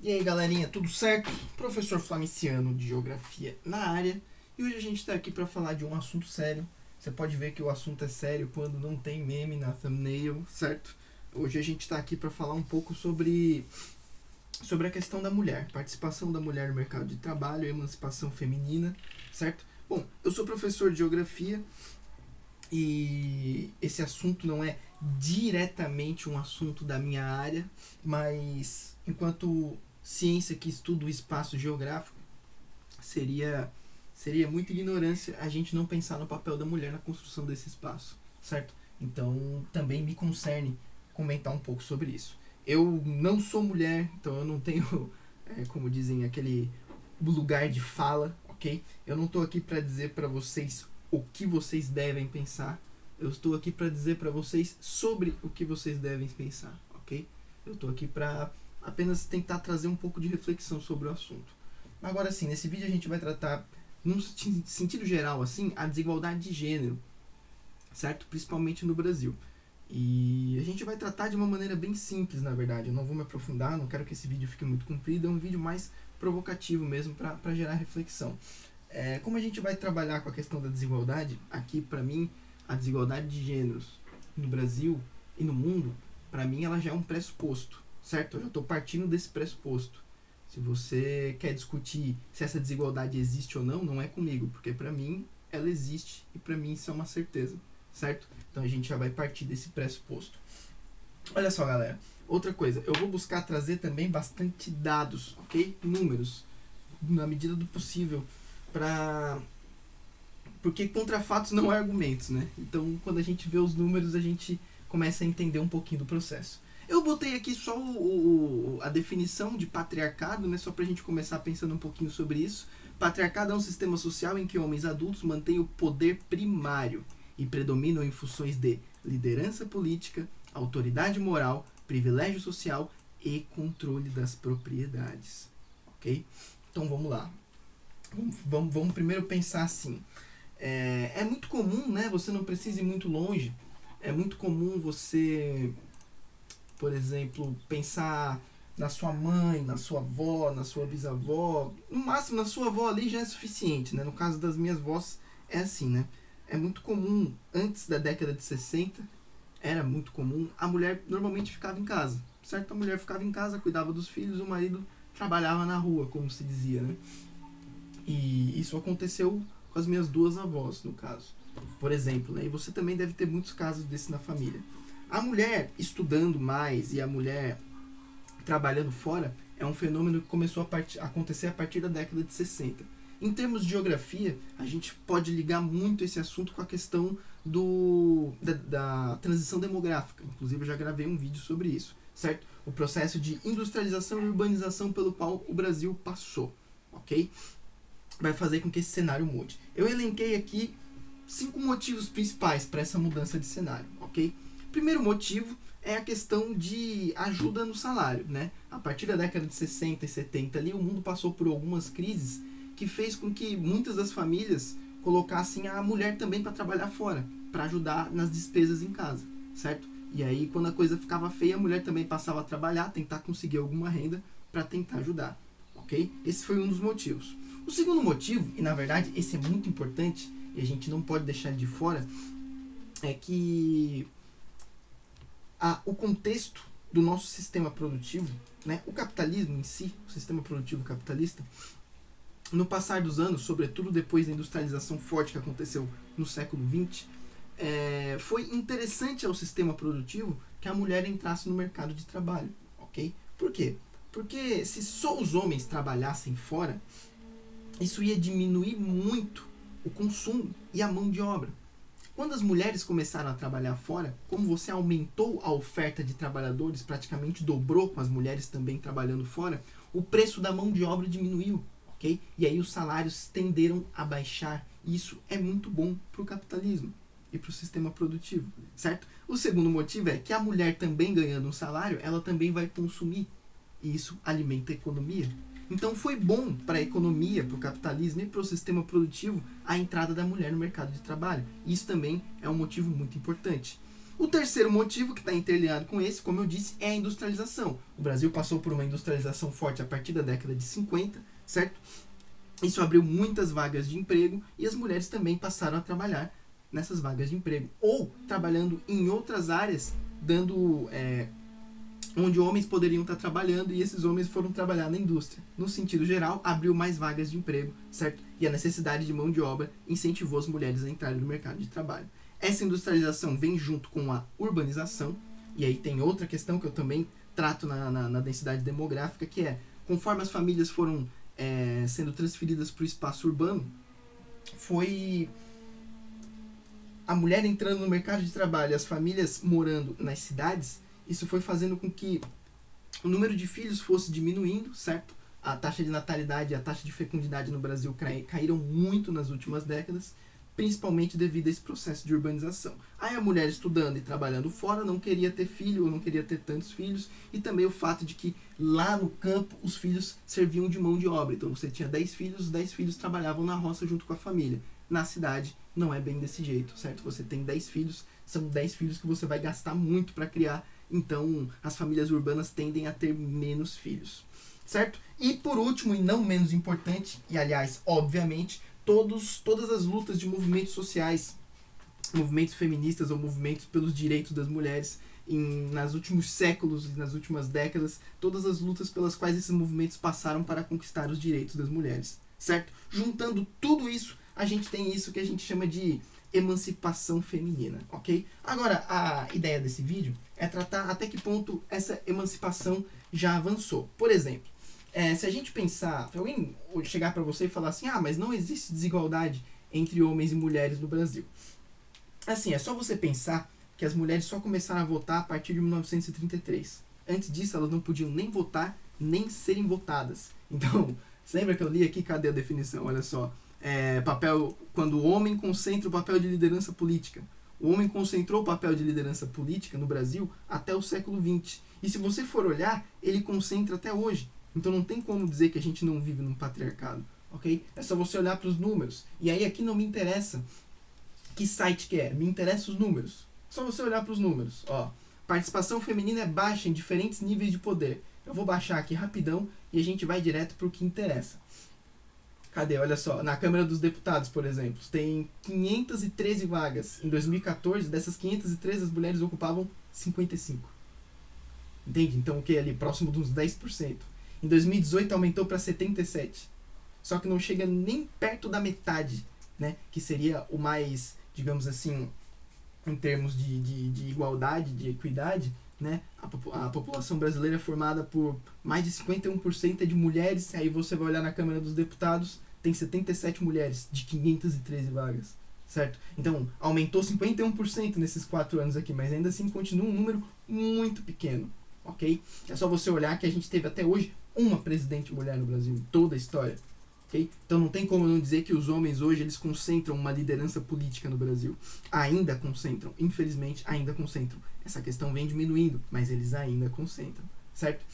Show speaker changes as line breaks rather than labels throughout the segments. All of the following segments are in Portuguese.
E aí galerinha, tudo certo? Professor Flamiciano de Geografia na área. E hoje a gente está aqui para falar de um assunto sério. Você pode ver que o assunto é sério quando não tem meme na thumbnail, certo? Hoje a gente está aqui para falar um pouco sobre a questão da mulher, participação da mulher no mercado de trabalho, emancipação feminina, certo? Bom, eu sou professor de Geografia e esse assunto não é diretamente um assunto da minha área, mas enquanto ciência que estuda o espaço geográfico, seria muita ignorância a gente não pensar no papel da mulher na construção desse espaço, certo? Então também me concerne comentar um pouco sobre isso. Eu não sou mulher, então eu não tenho, como dizem, aquele lugar de fala, ok? Eu não estou aqui para dizer para vocês o que vocês devem pensar. Eu estou aqui para dizer para vocês sobre o que vocês devem pensar, ok? Eu estou aqui para apenas tentar trazer um pouco de reflexão sobre o assunto. Agora sim, nesse vídeo a gente vai tratar, num sentido geral, assim, a desigualdade de gênero, certo? Principalmente no Brasil. E a gente vai tratar de uma maneira bem simples, na verdade. Eu não vou me aprofundar, não quero que esse vídeo fique muito comprido, é um vídeo mais provocativo mesmo para gerar reflexão. Como a gente vai trabalhar com a questão da desigualdade, aqui para mim, a desigualdade de gêneros no Brasil e no mundo, para mim ela já é um pressuposto, certo? Eu já estou partindo desse pressuposto. Se você quer discutir se essa desigualdade existe ou não, não é comigo, porque para mim ela existe e para mim isso é uma certeza, certo? Então a gente já vai partir desse pressuposto. Olha só, galera, outra coisa, eu vou buscar trazer também bastante dados, ok? Números, na medida do possível, porque contra fatos não há argumentos, né? Então quando a gente vê os números a gente começa a entender um pouquinho do processo. Eu botei aqui só a definição de patriarcado, né? Só pra gente começar pensando um pouquinho sobre isso. Patriarcado é um sistema social em que homens adultos mantêm o poder primário e predominam em funções de liderança política, autoridade moral, privilégio social e controle das propriedades. Ok? Então vamos lá. Vamos primeiro pensar assim. É muito comum, né? Você não precisa ir muito longe. É muito comum você, por exemplo, pensar na sua mãe, na sua avó, na sua bisavó. No máximo, na sua avó ali já é suficiente, né? No caso das minhas avós, é assim, né? É muito comum, antes da década de 60, era muito comum, a mulher normalmente ficava em casa, certo? A mulher ficava em casa, cuidava dos filhos, o marido trabalhava na rua, como se dizia, né? E isso aconteceu com as minhas duas avós, no caso. Por exemplo, né? E você também deve ter muitos casos desses na família. A mulher estudando mais e a mulher trabalhando fora é um fenômeno que começou a acontecer a partir da década de 60. Em termos de geografia, a gente pode ligar muito esse assunto com a questão da transição demográfica. Inclusive, eu já gravei um vídeo sobre isso, certo? O processo de industrialização e urbanização pelo qual o Brasil passou, ok? Vai fazer com que esse cenário mude. Eu elenquei aqui 5 motivos principais para essa mudança de cenário, ok? Primeiro motivo é a questão de ajuda no salário, né? A partir da década de 60 e 70 ali, o mundo passou por algumas crises que fez com que muitas das famílias colocassem a mulher também para trabalhar fora, para ajudar nas despesas em casa, certo? E aí, quando a coisa ficava feia, a mulher também passava a trabalhar, tentar conseguir alguma renda para tentar ajudar, ok? Esse foi um dos motivos. O segundo motivo, e na verdade esse é muito importante e a gente não pode deixar de fora, é que o contexto do nosso sistema produtivo, né, o capitalismo em si, o sistema produtivo capitalista, no passar dos anos, sobretudo depois da industrialização forte que aconteceu no século XX, foi interessante ao sistema produtivo que a mulher entrasse no mercado de trabalho, ok? Por quê? Porque se só os homens trabalhassem fora, isso ia diminuir muito o consumo e a mão de obra. Quando as mulheres começaram a trabalhar fora, como você aumentou a oferta de trabalhadores, praticamente dobrou com as mulheres também trabalhando fora, o preço da mão de obra diminuiu, ok? E aí os salários tenderam a baixar. E isso é muito bom para o capitalismo e para o sistema produtivo, certo? O segundo motivo é que a mulher também ganhando um salário, ela também vai consumir. E isso alimenta a economia. Então foi bom para a economia, para o capitalismo e para o sistema produtivo a entrada da mulher no mercado de trabalho. Isso também é um motivo muito importante. O terceiro motivo, que está interligado com esse, como eu disse, é a industrialização. O Brasil passou por uma industrialização forte a partir da década de 50, certo? Isso abriu muitas vagas de emprego e as mulheres também passaram a trabalhar nessas vagas de emprego. Ou trabalhando em outras áreas, dando onde homens poderiam estar trabalhando e esses homens foram trabalhar na indústria. No sentido geral, abriu mais vagas de emprego, certo? E a necessidade de mão de obra incentivou as mulheres a entrarem no mercado de trabalho. Essa industrialização vem junto com a urbanização, e aí tem outra questão que eu também trato na densidade demográfica, que é, conforme as famílias foram sendo transferidas para o espaço urbano, foi a mulher entrando no mercado de trabalho e as famílias morando nas cidades, isso foi fazendo com que o número de filhos fosse diminuindo, certo? A taxa de natalidade e a taxa de fecundidade no Brasil caíram muito nas últimas décadas, principalmente devido a esse processo de urbanização. Aí a mulher estudando e trabalhando fora não queria ter filho ou não queria ter tantos filhos, e também o fato de que lá no campo os filhos serviam de mão de obra. Então você tinha 10 filhos, os 10 filhos trabalhavam na roça junto com a família. Na cidade não é bem desse jeito, certo? Você tem 10 filhos, são 10 filhos que você vai gastar muito para criar, então as famílias urbanas tendem a ter menos filhos, certo? E por último, e não menos importante, e aliás, obviamente, todas as lutas de movimentos sociais, movimentos feministas ou movimentos pelos direitos das mulheres nos últimos séculos e nas últimas décadas, todas as lutas pelas quais esses movimentos passaram para conquistar os direitos das mulheres, certo? Juntando tudo isso, a gente tem isso que a gente chama de emancipação feminina, ok? Agora, a ideia desse vídeo é tratar até que ponto essa emancipação já avançou. Por exemplo, se a gente pensar, se alguém chegar para você e falar assim, mas não existe desigualdade entre homens e mulheres no Brasil. Assim, é só você pensar que as mulheres só começaram a votar a partir de 1933. Antes disso, elas não podiam nem votar, nem serem votadas. Então, você lembra que eu li aqui? Cadê a definição? Olha só. Quando o homem concentra o papel de liderança política. O homem concentrou o papel de liderança política no Brasil até o século XX. E se você for olhar, ele concentra até hoje. Então não tem como dizer que a gente não vive num patriarcado, ok? É só você olhar para os números. E aí aqui não me interessa que site que é, me interessa os números. Só você olhar para os números. Ó, participação feminina é baixa em diferentes níveis de poder. Eu vou baixar aqui rapidão e a gente vai direto para o que interessa. Cadê? Olha só, na Câmara dos Deputados, por exemplo, tem 513 vagas. Em 2014, dessas 513, as mulheres ocupavam 55. Entende? Então o que? Ali, próximo de uns 10%. Em 2018 aumentou para 77. Só que não chega nem perto da metade, né? Que seria o mais, digamos assim, em termos de igualdade, de equidade, né? A população brasileira é formada por mais de 51% de mulheres. Aí você vai olhar na Câmara dos Deputados, tem 77 mulheres de 513 vagas, certo? Então, aumentou 51% nesses 4 anos aqui, mas ainda assim continua um número muito pequeno, ok? É só você olhar que a gente teve até hoje uma presidente mulher no Brasil, em toda a história. Okay? Então não tem como não dizer que os homens hoje eles concentram uma liderança política no Brasil. Ainda concentram, infelizmente ainda concentram. Essa questão vem diminuindo, mas eles ainda concentram, certo?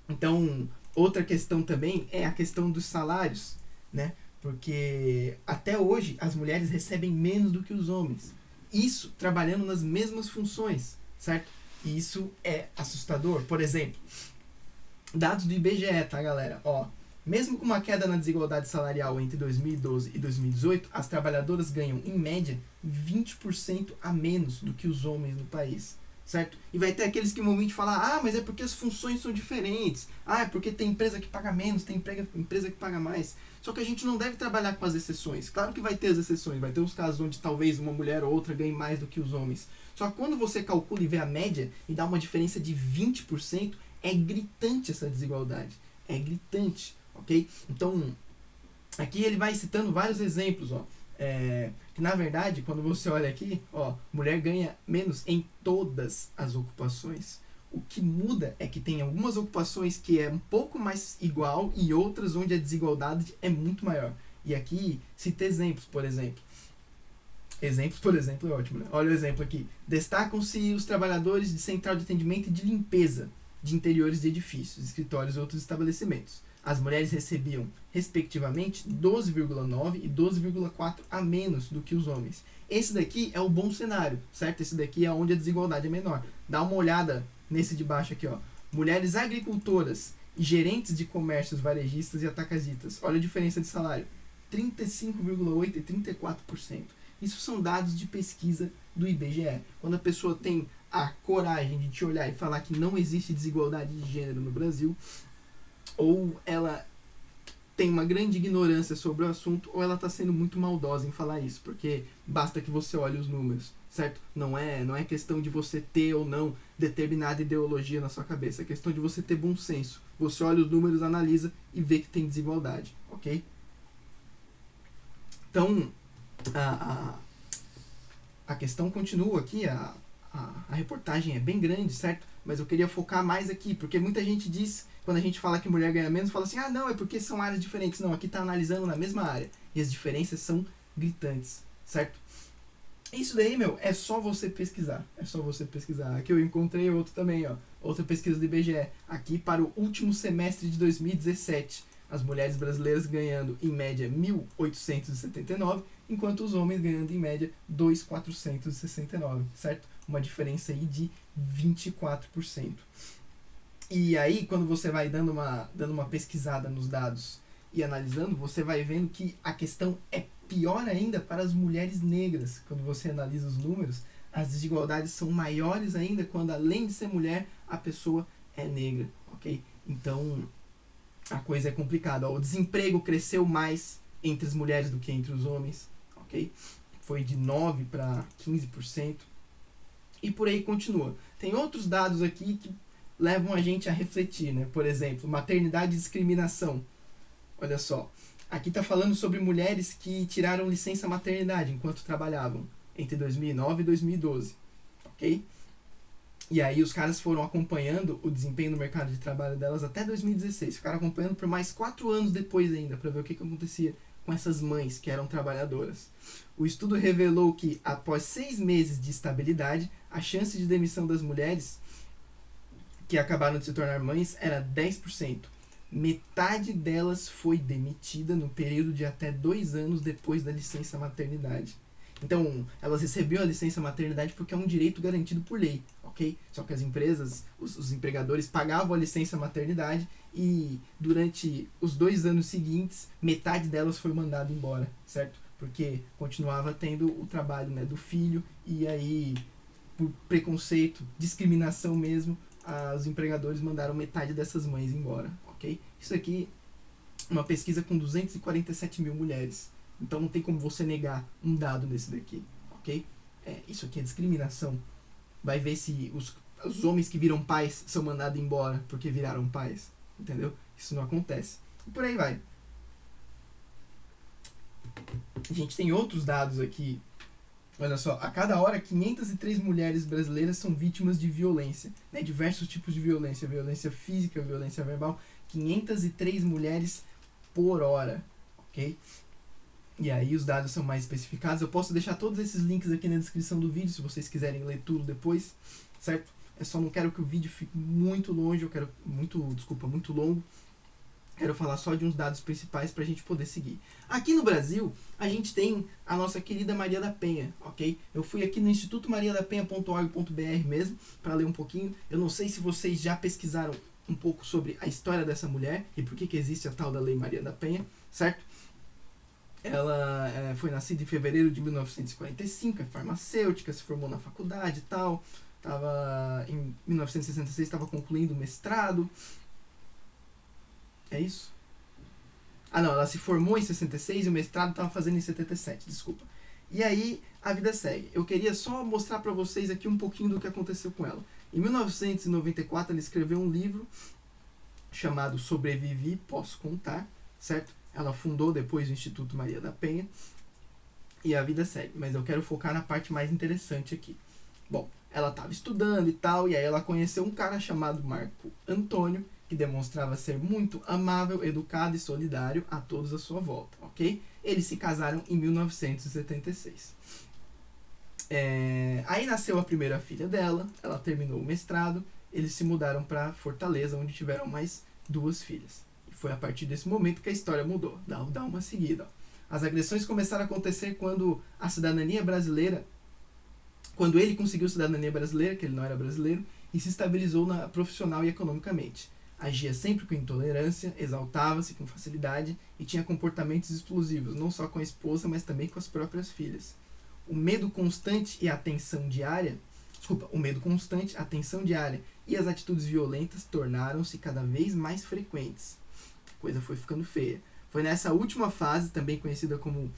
Então, outra questão também é a questão dos salários, né? Porque até hoje as mulheres recebem menos do que os homens. Isso trabalhando nas mesmas funções, certo? E isso é assustador. Por exemplo, dados do IBGE, tá, galera? Ó, mesmo com uma queda na desigualdade salarial entre 2012 e 2018, as trabalhadoras ganham, em média, 20% a menos do que os homens no país, certo? E vai ter aqueles que vão vir te falar, mas é porque as funções são diferentes, é porque tem empresa que paga menos, tem empresa que paga mais. Só que a gente não deve trabalhar com as exceções. Claro que vai ter as exceções, vai ter uns casos onde talvez uma mulher ou outra ganhe mais do que os homens. Só que quando você calcula e vê a média e dá uma diferença de 20%, é gritante essa desigualdade. É gritante. Ok? Então, aqui ele vai citando vários exemplos, ó, que na verdade, quando você olha aqui, ó, mulher ganha menos em todas as ocupações. O que muda é que tem algumas ocupações que é um pouco mais igual e outras onde a desigualdade é muito maior. E aqui cita exemplos, por exemplo. Exemplos, por exemplo, é ótimo, né? Olha o exemplo aqui. Destacam-se os trabalhadores de central de atendimento e de limpeza. de interiores de edifícios, escritórios e outros estabelecimentos. As mulheres recebiam, respectivamente, 12,9 e 12,4 a menos do que os homens. Esse daqui é o bom cenário, certo? Esse daqui é onde a desigualdade é menor. Dá uma olhada nesse de baixo aqui, ó. Mulheres agricultoras e gerentes de comércios varejistas e atacadistas. Olha a diferença de salário. 35,8% e 34%. Isso são dados de pesquisa do IBGE. Quando a pessoa tem a coragem de te olhar e falar que não existe desigualdade de gênero no Brasil, ou ela tem uma grande ignorância sobre o assunto, ou ela está sendo muito maldosa em falar isso, porque basta que você olhe os números, certo? Não é questão de você ter ou não determinada ideologia na sua cabeça, é questão de você ter bom senso. Você olha os números, analisa e vê que tem desigualdade, ok? Então, a questão continua aqui, a reportagem é bem grande, certo? Mas eu queria focar mais aqui, porque muita gente diz, quando a gente fala que mulher ganha menos, fala assim, ah não, é porque são áreas diferentes. Não, aqui está analisando na mesma área, e as diferenças são gritantes, certo? Isso daí, meu, é só você pesquisar, Aqui eu encontrei outro também, ó, outra pesquisa do IBGE, aqui para o último semestre de 2017, as mulheres brasileiras ganhando em média 1.879, enquanto os homens ganhando em média 2.469, certo? Uma diferença aí de 24%. E aí, quando você vai dando uma pesquisada nos dados e analisando, você vai vendo que a questão é pior ainda para as mulheres negras. Quando você analisa os números, as desigualdades são maiores ainda quando, além de ser mulher, a pessoa é negra, ok? Então, a coisa é complicada. O desemprego cresceu mais entre as mulheres do que entre os homens, ok? Foi de 9% para 15%. E por aí continua. Tem outros dados aqui que levam a gente a refletir, né? Por exemplo, maternidade e discriminação. Olha só. Aqui está falando sobre mulheres que tiraram licença maternidade enquanto trabalhavam entre 2009 e 2012, ok? E aí os caras foram acompanhando o desempenho no mercado de trabalho delas até 2016. Ficaram acompanhando por mais 4 anos depois ainda, para ver o que acontecia com essas mães que eram trabalhadoras. O estudo revelou que, após 6 meses de estabilidade, a chance de demissão das mulheres que acabaram de se tornar mães era 10%. Metade delas foi demitida no período de até 2 anos depois da licença maternidade. Então, elas recebiam a licença maternidade porque é um direito garantido por lei, ok? Só que as empresas, os empregadores pagavam a licença maternidade e durante os 2 anos seguintes, metade delas foi mandada embora, certo? Porque continuava tendo o trabalho, né, do filho e aí, por preconceito, discriminação mesmo, os empregadores mandaram metade dessas mães embora, ok? Isso aqui é uma pesquisa com 247 mil mulheres. Então não tem como você negar um dado desse daqui, ok? Isso aqui é discriminação. Vai ver se os homens que viram pais são mandados embora porque viraram pais, entendeu? Isso não acontece. E por aí vai. A gente tem outros dados aqui. Olha só, a cada hora 503 mulheres brasileiras são vítimas de violência, né? Diversos tipos de violência, violência física, violência verbal, 503 mulheres por hora, ok? E aí os dados são mais especificados. Eu posso deixar todos esses links aqui na descrição do vídeo, se vocês quiserem ler tudo depois, certo? Eu só não quero que o vídeo fique muito longe, muito longo. Quero falar só de uns dados principais para a gente poder seguir. Aqui no Brasil, a gente tem a nossa querida Maria da Penha, ok? Eu fui aqui no institutomariadapenha.org.br mesmo, para ler um pouquinho. Eu não sei se vocês já pesquisaram um pouco sobre a história dessa mulher e por que existe a tal da Lei Maria da Penha, certo? Ela foi nascida em fevereiro de 1945, é farmacêutica, se formou na faculdade e tal. Em 1966 estava concluindo o mestrado. É isso? Ah não, ela se formou em 66 e o mestrado estava fazendo em 77, desculpa. E aí a vida segue. Eu queria só mostrar para vocês aqui um pouquinho do que aconteceu com ela. Em 1994 ela escreveu um livro chamado Sobrevivi, Posso Contar, certo? Ela fundou depois o Instituto Maria da Penha e a vida segue. Mas eu quero focar na parte mais interessante aqui. Bom, ela estava estudando e tal, e aí ela conheceu um cara chamado Marco Antônio, que demonstrava ser muito amável, educado e solidário a todos à sua volta, ok? Eles se casaram em 1976. Aí nasceu a primeira filha dela, ela terminou o mestrado, eles se mudaram para Fortaleza, onde tiveram mais 2 filhas. E foi a partir desse momento que a história mudou. Dá uma seguida. Ó. As agressões começaram a acontecer quando a cidadania brasileira, quando ele conseguiu cidadania brasileira, que ele não era brasileiro, e se estabilizou profissional e economicamente. Agia sempre com intolerância, exaltava-se com facilidade e tinha comportamentos explosivos, não só com a esposa, mas também com as próprias filhas. O medo constante e a atenção diária, e as atitudes violentas tornaram-se cada vez mais frequentes. A coisa foi ficando feia. Foi nessa última fase, também conhecida como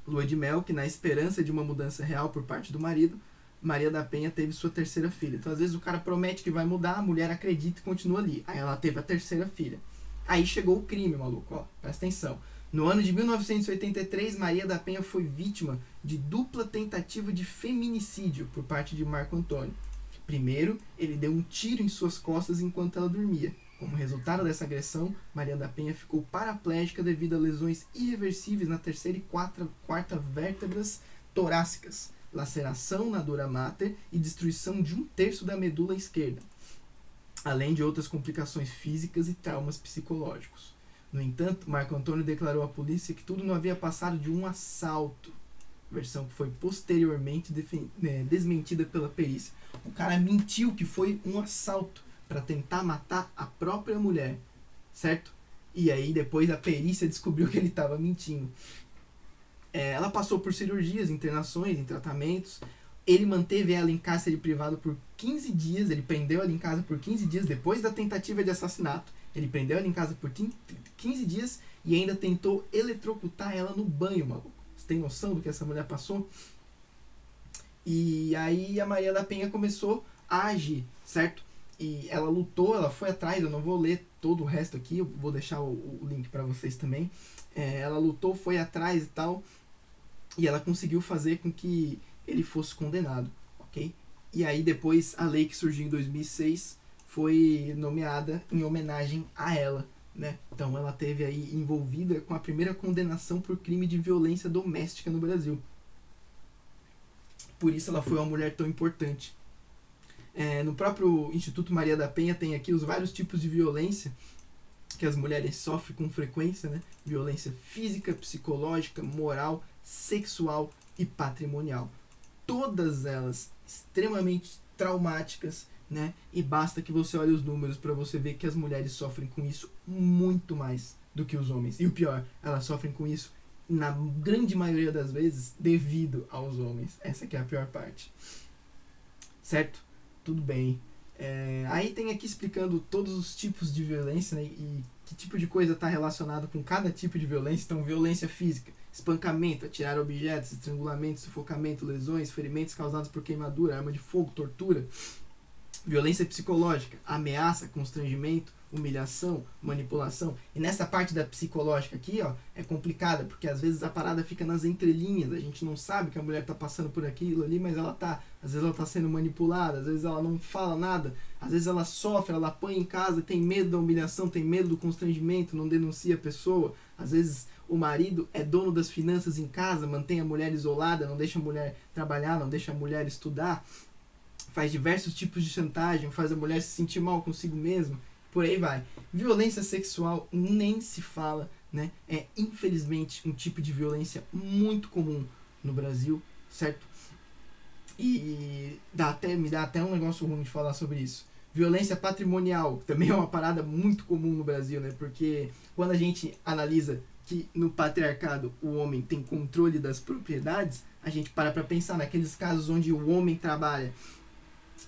lua de mel, que na esperança de uma mudança real por parte do marido, Maria da Penha teve sua terceira filha. Então, às vezes, o cara promete que vai mudar, a mulher acredita e continua ali. Aí ela teve a terceira filha. Aí chegou o crime, maluco. Ó, presta atenção. No ano de 1983, Maria da Penha foi vítima de dupla tentativa de feminicídio por parte de Marco Antônio. Primeiro, ele deu um tiro em suas costas enquanto ela dormia. Como resultado dessa agressão, Maria da Penha ficou paraplégica devido a lesões irreversíveis na terceira e quarta vértebras torácicas, laceração na dura mater e destruição de 1/3 da medula esquerda, além de outras complicações físicas e traumas psicológicos. No entanto, Marco Antônio declarou à polícia que tudo não havia passado de um assalto, versão que foi posteriormente desmentida pela perícia. O cara mentiu que foi um assalto para tentar matar a própria mulher, certo? E aí depois a perícia descobriu que ele estava mentindo. Ela passou por cirurgias, internações, em tratamentos. Ele manteve ela em cárcere privado por 15 dias. Ele prendeu ela em casa por 15 dias depois da tentativa de assassinato. Ele prendeu ela em casa por 15 dias e ainda tentou eletrocutar ela no banho, maluco. Você tem noção do que essa mulher passou? E aí a Maria da Penha começou a agir, certo? E ela lutou, ela foi atrás, eu não vou ler todo o resto aqui, eu vou deixar o link para vocês também. Ela lutou, foi atrás e tal, e ela conseguiu fazer com que ele fosse condenado, ok? E aí depois a lei que surgiu em 2006 foi nomeada em homenagem a ela, né? Então ela teve aí envolvida com a primeira condenação por crime de violência doméstica no Brasil. Por isso ela foi uma mulher tão importante. No próprio Instituto Maria da Penha tem aqui os vários tipos de violência que as mulheres sofrem com frequência, né? Violência física, psicológica, moral, sexual e patrimonial. Todas elas extremamente traumáticas, né? E basta que você olhe os números para você ver que as mulheres sofrem com isso muito mais do que os homens. E o pior, elas sofrem com isso na grande maioria das vezes devido aos homens. Essa que é a pior parte. Certo? Tudo bem. Aí tem aqui explicando todos os tipos de violência, né, e que tipo de coisa está relacionado com cada tipo de violência. Então, violência física, espancamento, atirar objetos, estrangulamento, sufocamento, lesões, ferimentos causados por queimadura, arma de fogo, tortura. Violência psicológica, ameaça, constrangimento, humilhação, manipulação. E nessa parte da psicológica aqui, ó, é complicada, porque às vezes a parada fica nas entrelinhas, a gente não sabe que a mulher tá passando por aquilo ali, mas ela tá, às vezes ela tá sendo manipulada, às vezes ela não fala nada, às vezes ela sofre, ela apanha em casa, tem medo da humilhação, tem medo do constrangimento, não denuncia a pessoa. Às vezes o marido é dono das finanças em casa, mantém a mulher isolada, não deixa a mulher trabalhar, não deixa a mulher estudar, faz diversos tipos de chantagem, faz a mulher se sentir mal consigo mesma, por aí vai. Violência sexual nem se fala, né? É infelizmente um tipo de violência muito comum no Brasil, certo? E me dá até um negócio ruim de falar sobre isso. Violência patrimonial também é uma parada muito comum no Brasil, né? Porque quando a gente analisa que no patriarcado o homem tem controle das propriedades, a gente para pensar naqueles casos onde o homem trabalha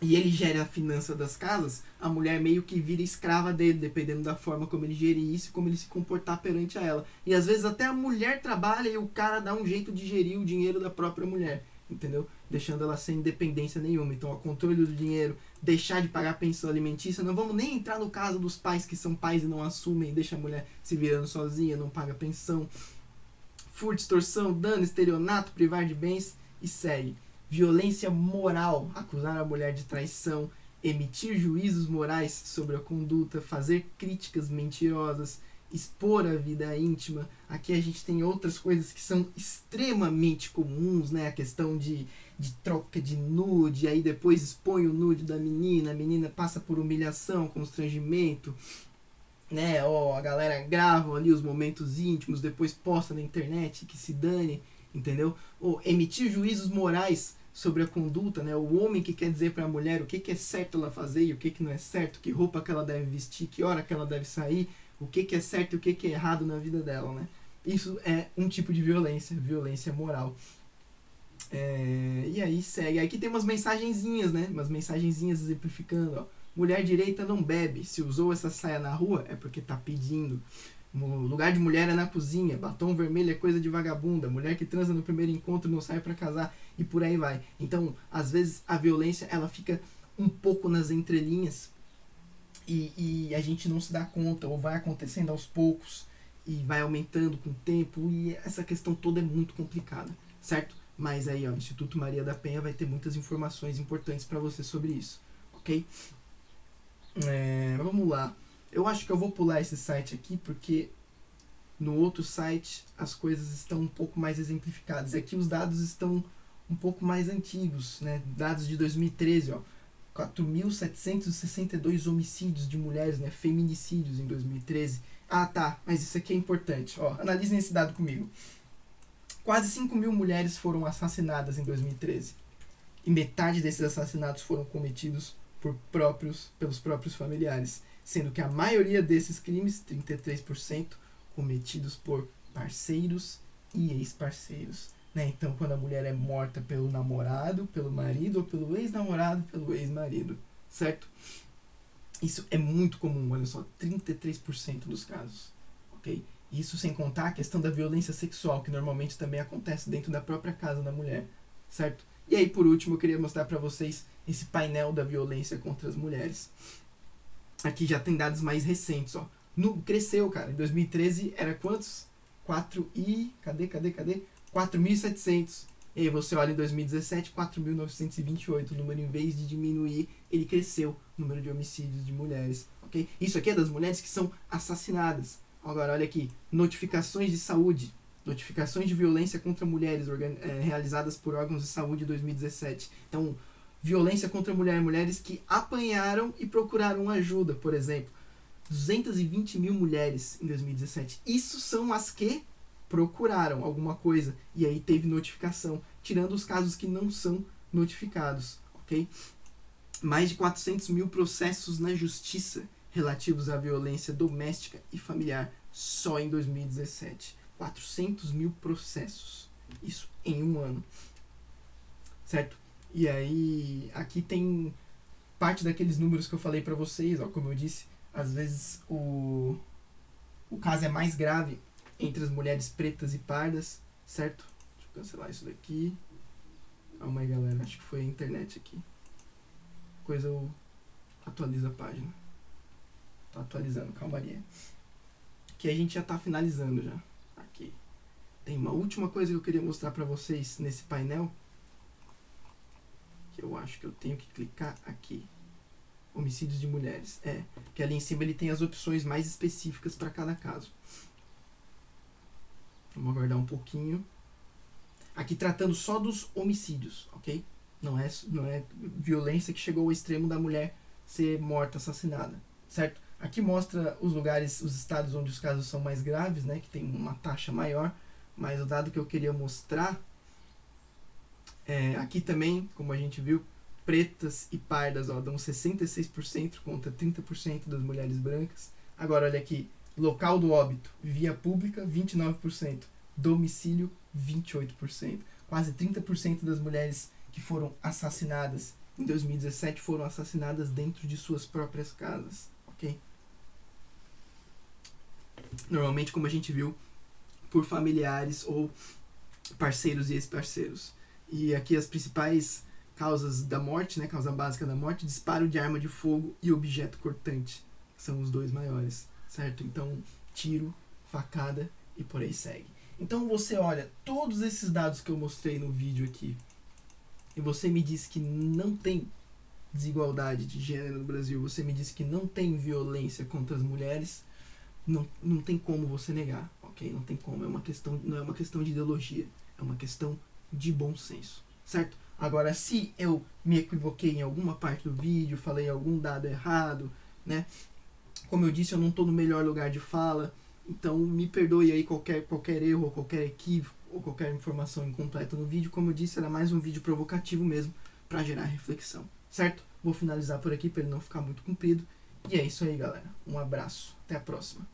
e ele gera a finança das casas, a mulher meio que vira escrava dele, dependendo da forma como ele gerir isso e como ele se comportar perante a ela. E às vezes até a mulher trabalha e o cara dá um jeito de gerir o dinheiro da própria mulher, entendeu? Deixando ela sem independência nenhuma. Então, o controle do dinheiro, deixar de pagar pensão alimentícia, não vamos nem entrar no caso dos pais que são pais e não assumem, deixa a mulher se virando sozinha, não paga pensão. Furto, extorsão, dano, estelionato, privar de bens e segue. Violência moral, acusar a mulher de traição, emitir juízos morais sobre a conduta, fazer críticas mentirosas expor a vida íntima. Aqui a gente tem outras coisas que são extremamente comuns, né? A questão de troca de nude, aí depois expõe o nude da menina, a menina passa por humilhação, constrangimento, né? Ó, a galera grava ali os momentos íntimos, depois posta na internet, que se dane, entendeu? Ou emitir juízos morais sobre a conduta, né? O homem que quer dizer para a mulher o que é certo ela fazer e o que não é certo, que roupa que ela deve vestir, que hora que ela deve sair, o que é certo e o que é errado na vida dela, né? Isso é um tipo de violência, violência moral. E aí segue. Aqui tem umas mensagenzinhas, né? Umas mensagenzinhas exemplificando, ó. Mulher direita não bebe. Se usou essa saia na rua, é porque tá pedindo. O lugar de mulher é na cozinha. Batom vermelho é coisa de vagabunda. Mulher que transa no primeiro encontro não sai para casar. E por aí vai. Então, às vezes, a violência, ela fica um pouco nas entrelinhas. E a gente não se dá conta. Ou vai acontecendo aos poucos. E vai aumentando com o tempo. E essa questão toda é muito complicada. Certo? Mas aí, ó, o Instituto Maria da Penha vai ter muitas informações importantes para você sobre isso. Ok? Vamos lá. Eu acho que eu vou pular esse site aqui porque no outro site as coisas estão um pouco mais exemplificadas. Aqui os dados estão um pouco mais antigos, né? Dados de 2013, ó. 4.762 homicídios de mulheres, né? Feminicídios em 2013. Ah, tá. Mas isso aqui é importante. Ó, analisem esse dado comigo. Quase 5.000 mulheres foram assassinadas em 2013. E metade desses assassinatos foram cometidos pelos próprios familiares, sendo que a maioria desses crimes, 33%, cometidos por parceiros e ex-parceiros. Né? Então, quando a mulher é morta pelo namorado, pelo marido, ou pelo ex-namorado, pelo ex-marido, certo? Isso é muito comum, olha só, 33% dos casos, ok? Isso sem contar a questão da violência sexual, que normalmente também acontece dentro da própria casa da mulher, certo? E aí, por último, eu queria mostrar para vocês esse painel da violência contra as mulheres. Aqui já tem dados mais recentes, ó. Cresceu, cara. Em 2013 era quantos? 4.700. E aí você olha em 2017, 4.928. O número, em vez de diminuir, ele cresceu. O número de homicídios de mulheres, ok? Isso aqui é das mulheres que são assassinadas. Agora, olha aqui. Notificações de saúde. Notificações de violência contra mulheres realizadas por órgãos de saúde em 2017. Então, violência contra mulheres que apanharam e procuraram ajuda, por exemplo. 220 mil mulheres em 2017. Isso são as que procuraram alguma coisa e aí teve notificação, tirando os casos que não são notificados, ok? Mais de 400 mil processos na justiça relativos à violência doméstica e familiar só em 2017. 400 mil processos. Isso em um ano. Certo? E aí, aqui tem parte daqueles números que eu falei pra vocês, ó, como eu disse, às vezes o caso é mais grave entre as mulheres pretas e pardas, certo? Deixa eu cancelar isso daqui. Calma aí, galera, acho que foi a internet aqui. Coisa eu atualizo a página. Tô atualizando, calmaria. Que a gente já tá finalizando já. Aqui. Tem uma última coisa que eu queria mostrar pra vocês nesse painel. Que eu acho que eu tenho que clicar aqui. Homicídios de mulheres. Que ali em cima ele tem as opções mais específicas para cada caso. Vamos aguardar um pouquinho. Aqui tratando só dos homicídios, ok? Não é violência que chegou ao extremo da mulher ser morta, assassinada, certo? Aqui mostra os lugares, os estados onde os casos são mais graves, né? Que tem uma taxa maior. Mas o dado que eu queria mostrar aqui também, como a gente viu, pretas e pardas, ó, dão 66% contra 30% das mulheres brancas. Agora, olha aqui, local do óbito, via pública, 29%, domicílio, 28%. Quase 30% das mulheres que foram assassinadas em 2017 foram assassinadas dentro de suas próprias casas, ok? Normalmente, como a gente viu, por familiares ou parceiros e ex-parceiros. E aqui as principais causas da morte, né, causa básica da morte, disparo de arma de fogo e objeto cortante. São os dois maiores, certo? Então, tiro, facada e por aí segue. Então você olha todos esses dados que eu mostrei no vídeo aqui e você me diz que não tem desigualdade de gênero no Brasil, você me diz que não tem violência contra as mulheres, Não tem como você negar, ok? Não tem como, não é uma questão de ideologia, é uma questão de bom senso, certo? Agora, se eu me equivoquei em alguma parte do vídeo, falei algum dado errado, né? Como eu disse, eu não estou no melhor lugar de fala, então me perdoe aí qualquer erro, qualquer equívoco, ou qualquer informação incompleta no vídeo. Como eu disse, era mais um vídeo provocativo mesmo, para gerar reflexão, certo? Vou finalizar por aqui para ele não ficar muito comprido. E é isso aí, galera. Um abraço. Até a próxima.